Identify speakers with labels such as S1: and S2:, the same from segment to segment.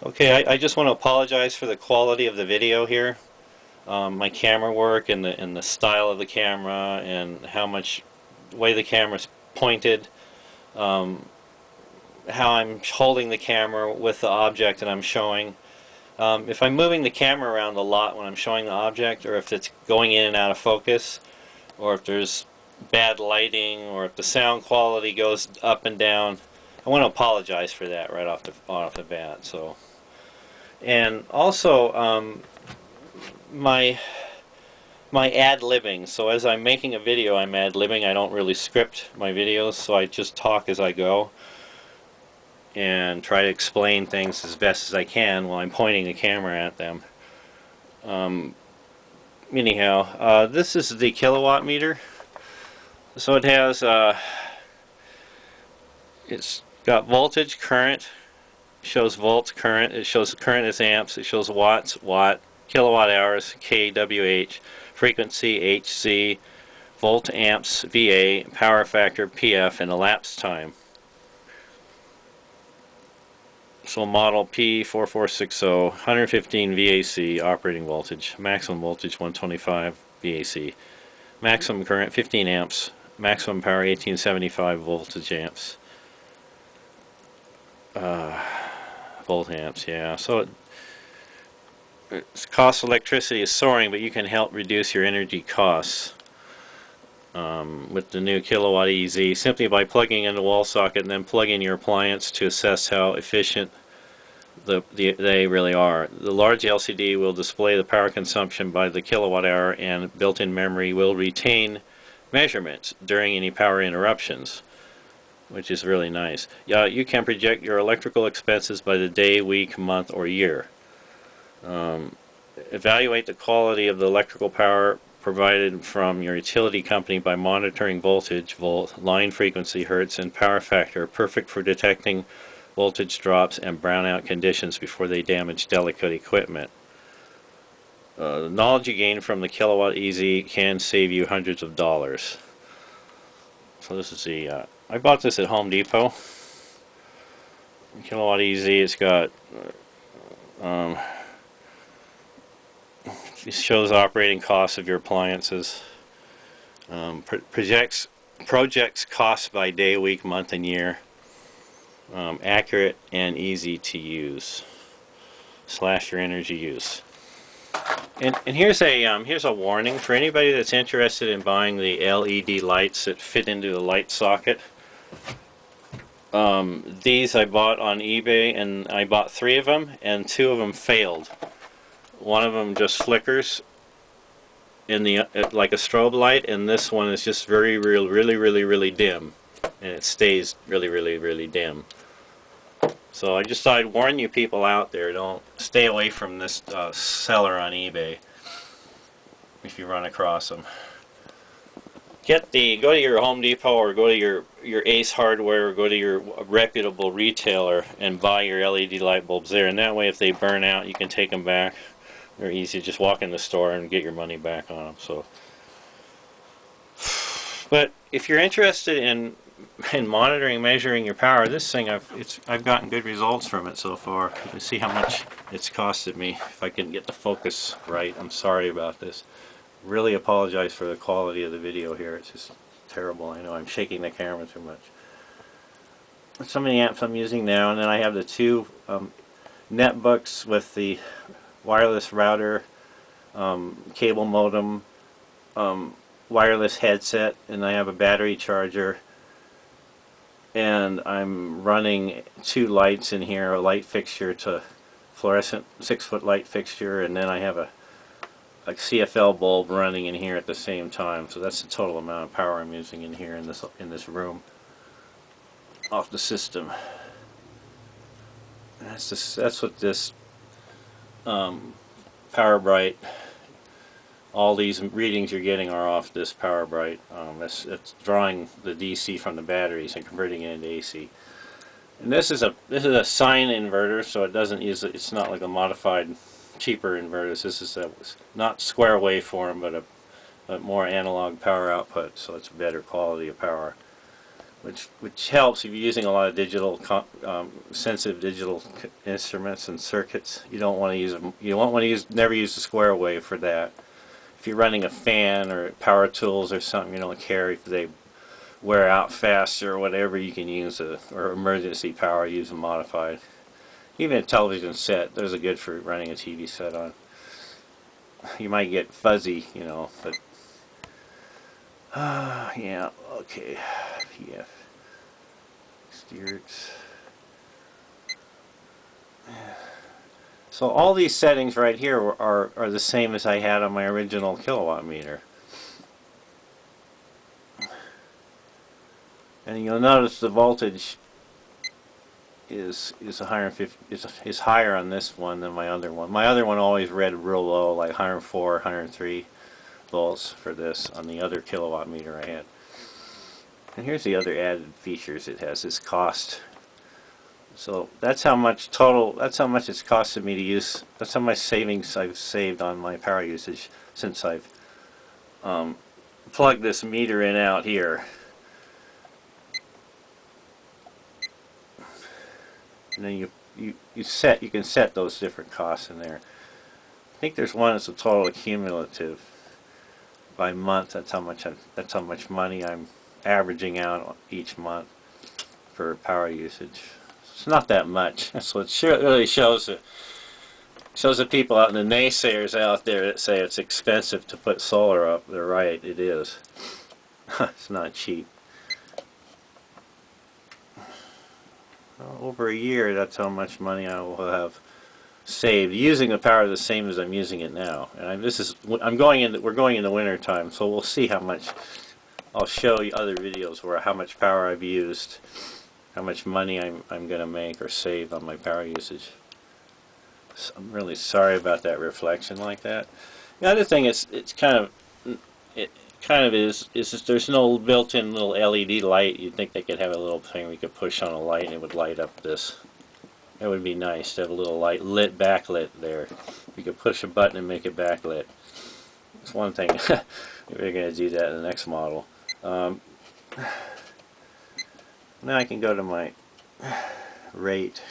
S1: Okay, I just want to apologize for the quality of the video here. My camera work and the style of the camera and how much way the camera's pointed, um, how I'm holding the camera with the object that I'm showing. If I'm moving the camera around a lot when I'm showing the object, or if it's going in and out of focus, or if there's bad lighting, or if the sound quality goes up and down, I want to apologize for that right off the bat. So. And also my ad-libbing. So as I'm making a video, I'm ad-libbing. I don't really script my videos, so I just talk as I go and try to explain things as best as I can while I'm pointing the camera at them. Anyhow, this is the kilowatt meter. So it has it's got voltage, current, shows volts, current, it shows current as amps, it shows watts, watt, kilowatt hours, kWh, frequency, Hz, volt amps, VA, power factor, PF, and elapsed time. So model P4460, 115 VAC, operating voltage, maximum voltage 125 VAC, maximum current 15 amps, maximum power 1875 voltage amps. Volt amps, yeah. So its cost of electricity is soaring, but you can help reduce your energy costs with the new Kilowatt EZ simply by plugging in the wall socket and then plugging your appliance to assess how efficient they really are. The large LCD will display the power consumption by the kilowatt hour, and built-in memory will retain measurements during any power interruptions, which is really nice. You can project your electrical expenses by the day, week, month, or year. Evaluate the quality of the electrical power provided from your utility company by monitoring voltage, line frequency, hertz, and power factor, perfect for detecting voltage drops and brownout conditions before they damage delicate equipment. The knowledge you gain from the Kilowatt EZ can save you hundreds of dollars. So this is the I bought this at Home Depot. Kilowatt EZ. It's got it shows operating costs of your appliances. Projects costs by day, week, month, and year. Accurate and easy to use. Slash your energy use. And here's a warning for anybody that's interested in buying the LED lights that fit into the light socket. These I bought on eBay, and I bought 3 of them, and 2 of them failed. One of them just flickers in the like a strobe light, and this one is just really dim, and it stays really dim. So I just thought I'd warn you people out there, don't stay away from this seller on eBay if you run across them. Go to your Home Depot or go to your Ace Hardware or go to your reputable retailer and buy your LED light bulbs there, and that way if they burn out you can take them back. They're easy, just walk in the store and get your money back on them. So, but if you're interested in monitoring, measuring your power, this thing I've gotten good results from it so far. You can see how much it's costed me. If I can get the focus right, I'm sorry about this. Really apologize for the quality of the video here. It's just terrible. I know I'm shaking the camera too much. Some of the amps I'm using now, and then I have the 2 netbooks with the wireless router, cable modem, wireless headset, and I have a battery charger. And I'm running 2 lights in here, a light fixture to fluorescent 6-foot light fixture, and then I have a CFL bulb running in here at the same time. So that's the total amount of power I'm using in here in this room off the system. That's what this PowerBright, all these readings you're getting are off this PowerBright. It's drawing the DC from the batteries and converting it into AC. And this is a sine inverter, so it doesn't use it's not like a modified cheaper inverters. This is a not square waveform, but a more analog power output, so it's a better quality of power. which helps if you're using a lot of digital sensitive digital instruments and circuits. You don't want to use them. You won't want to never use the square wave for that. If you're running a fan or power tools or something, you don't care if they wear out faster or whatever. You can use or emergency power, use a modified. Even a television set, those are good for running a TV set on. You might get fuzzy, but yeah, okay. PF steers. So all these settings right here are the same as I had on my original kilowatt meter. And you'll notice the voltage is 150 is higher on this one than my other one. My other one always read real low, like 104, 103 volts for this on the other kilowatt meter I had. And here's the other added features it has. This cost. So that's how much total. That's how much it's costed me to use. That's how much savings I've saved on my power usage since I've plugged this meter in out here. And then you can set those different costs in there. I think there's one that's a total cumulative by month. That's how much money I'm averaging out each month for power usage. It's not that much. So it really shows the people out, and the naysayers out there that say it's expensive to put solar up. They're right. It is. It's not cheap. Over a year, that's how much money I will have saved using the power the same as I'm using it now. And we're going in the winter time, so we'll see how much. I'll show you other videos where how much power I've used, how much money I'm going to make or save on my power usage. So I'm really sorry about that reflection like that. The other thing is it kind of is just there's no built-in little LED light. You'd think they could have a little thing we could push on a light and it would light up this. It would be nice to have a little light backlit there. You could push a button and make it backlit. It's one thing. We're going to do that in the next model. Now I can go to my rate.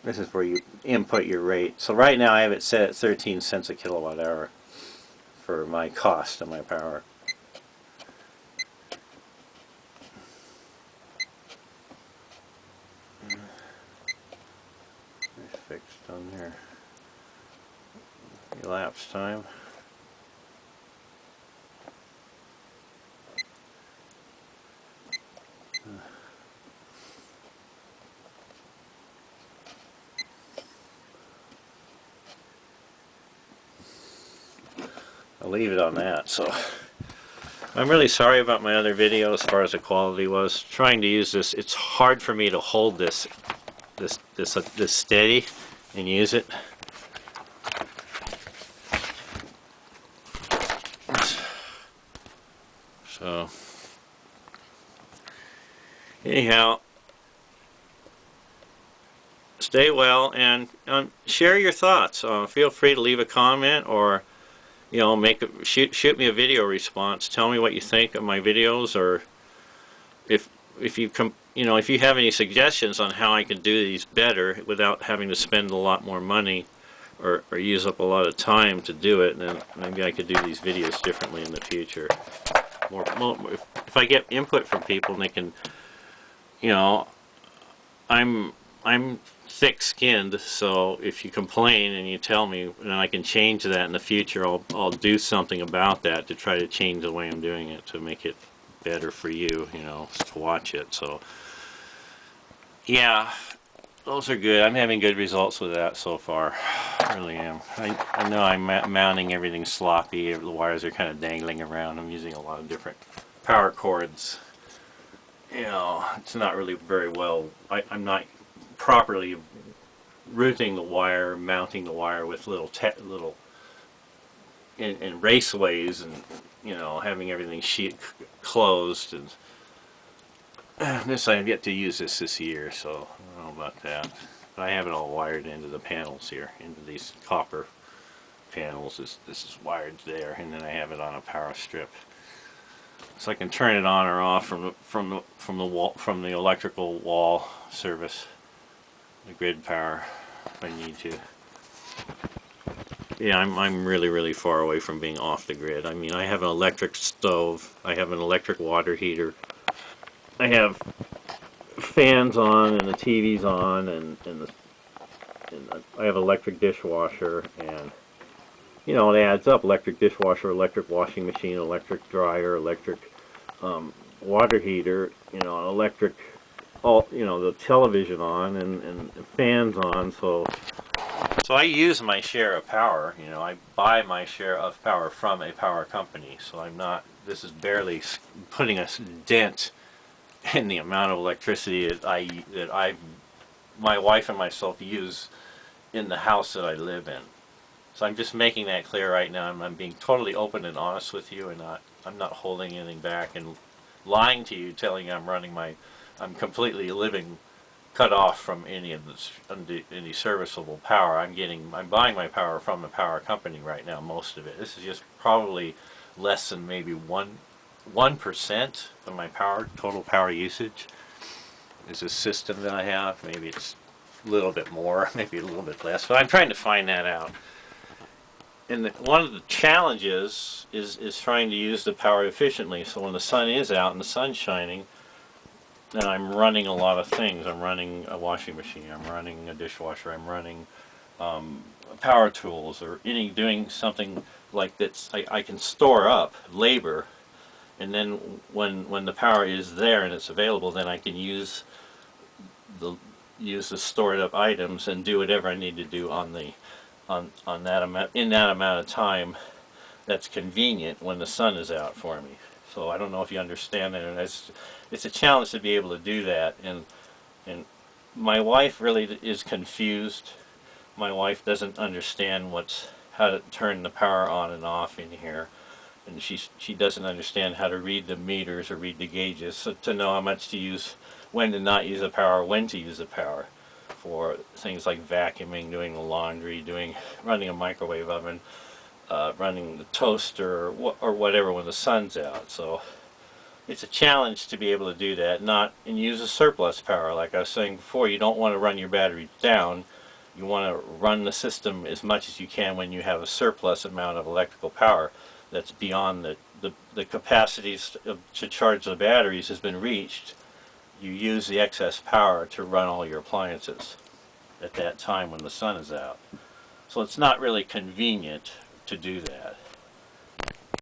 S1: This is where you input your rate. So right now I have it set at 13 cents a kilowatt hour for my cost of my power. It's fixed on there. Elapsed time. I'll leave it on that. So I'm really sorry about my other video as far as the quality was. Trying to use this, it's hard for me to hold this steady and use it. So anyhow, stay well and share your thoughts. Feel free to leave a comment or shoot me a video response. Tell me what you think of my videos, or if you have any suggestions on how I can do these better without having to spend a lot more money or use up a lot of time to do it, then maybe I could do these videos differently in the future. If I get input from people and they can, I'm thick-skinned, so if you complain and you tell me, and I can change that in the future, I'll do something about that to try to change the way I'm doing it to make it better for you, to watch it. So, yeah, those are good. I'm having good results with that so far. I really am. I know I'm mounting everything sloppy. The wires are kind of dangling around. I'm using a lot of different power cords. It's not really very well. I'm not properly routing the wire, mounting the wire with little in raceways, and having everything closed. And this I have yet to use this year, so I don't know about that. But I have it all wired into the panels here, into these copper panels. This is wired there, and then I have it on a power strip. So I can turn it on or off from the electrical wall service, the grid power, if I need to. Yeah, I'm really far away from being off the grid. I mean, I have an electric stove, I have an electric water heater, I have fans on, and the TV's on, and I have an electric dishwasher, and you know, it adds up. Electric dishwasher, electric washing machine, electric dryer, electric water heater, you know, an electric, all, you know, the television on, and fans on. So I use my share of power. You know, I buy my share of power from a power company. So I'm not, this is barely putting a dent in the amount of electricity that my wife and myself use in the house that I live in. So I'm just making that clear right now. I'm being totally open and honest with you, and I'm not holding anything back and lying to you, telling you I'm completely living cut off from any of this, any serviceable power. I'm buying my power from the power company right now, most of it. This is just probably less than maybe 1% of my total power usage. Is a system that I have. Maybe it's a little bit more, maybe a little bit less, but I'm trying to find that out. And one of the challenges is trying to use the power efficiently. So when the sun is out and the sun's shining, then I'm running a lot of things. I'm running a washing machine, I'm running a dishwasher, I'm running power tools, or doing something like that. I can store up labor, and then when the power is there and it's available, then I can use the stored up items and do whatever I need to do on that amount, in that amount of time that's convenient when the sun is out for me. So I don't know if you understand that, and it's a challenge to be able to do that. And my wife really is confused. My wife doesn't understand how to turn the power on and off in here, and she doesn't understand how to read the meters or read the gauges, so to know how much to use, when to not use the power, when to use the power for things like vacuuming, doing the laundry, running a microwave oven, running the toaster, or whatever when the sun's out. So it's a challenge to be able to do that, and use a surplus power. Like I was saying before, you don't want to run your batteries down. You want to run the system as much as you can when you have a surplus amount of electrical power that's beyond the capacities to charge the batteries has been reached. You use the excess power to run all your appliances at that time when the sun is out. So it's not really convenient to do that.